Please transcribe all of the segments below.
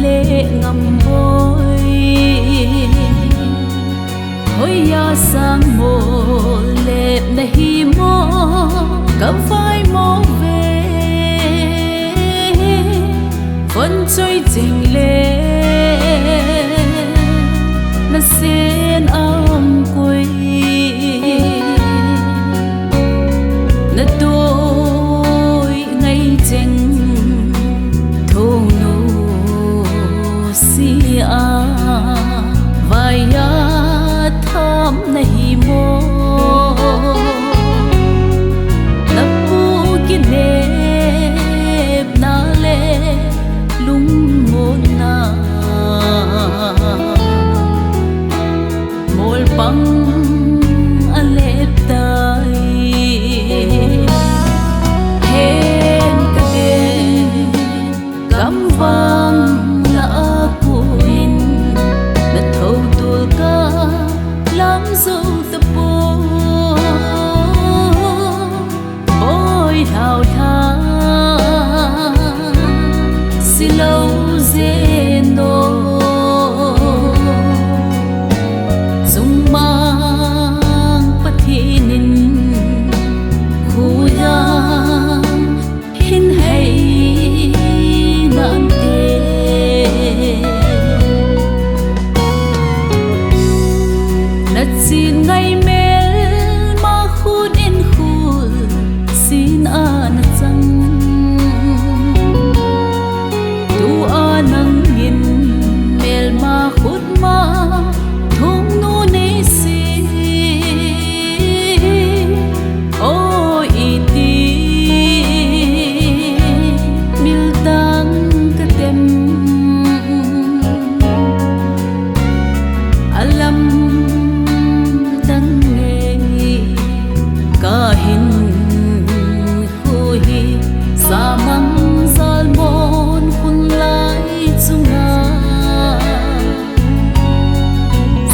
lệ ngầm môi hối ya sang mồ lệ này mô cầm phai mô về vẫn chơi tình lệ na sen âm quê na tôi ngày chừng thô nô si a vai ya tham nahi mo na pu ki nep na le lung mo na mol pang alep tai hen ka de gam vang na puin na thâu tul ka lam zo ta po boy hao tha si lâu zeno dung mang pathinin khuya hin hay nan te na chin ngày mel ma khun in khul sin an chang tu anang in mel ma khut ma thung nu ne si o iti mil tang katem alam tang nge kahin hui samang zalmon khun lai chunga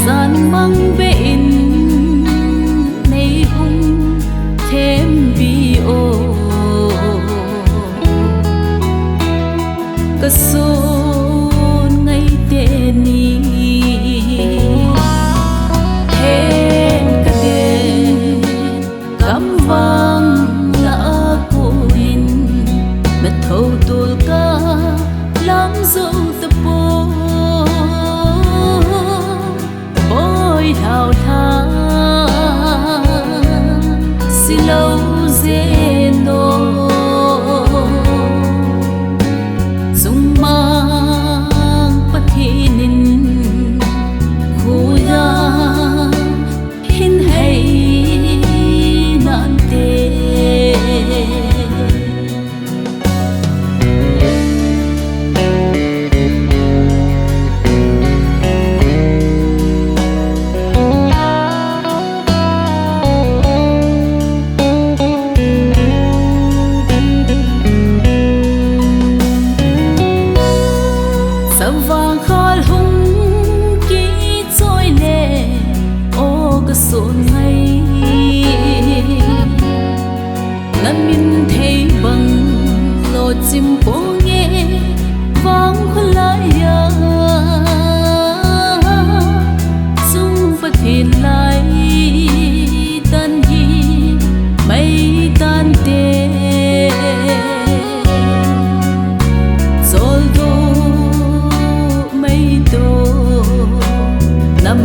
san mang be in nei hung thêm bi o ka son ngai te ni hen ka de gam vang na puin na thâu tul ka lam zo ta po boy hao tha si lâu zeno dung mang pathinin khuya hin hay nan te vàng khol hung ki trôi lệ ô cái sồn ngay ngân min thấy bằng lô chim bố nghe vang khol lại ya dung phát hiện lại tan hi mây tan tê rồi do nằm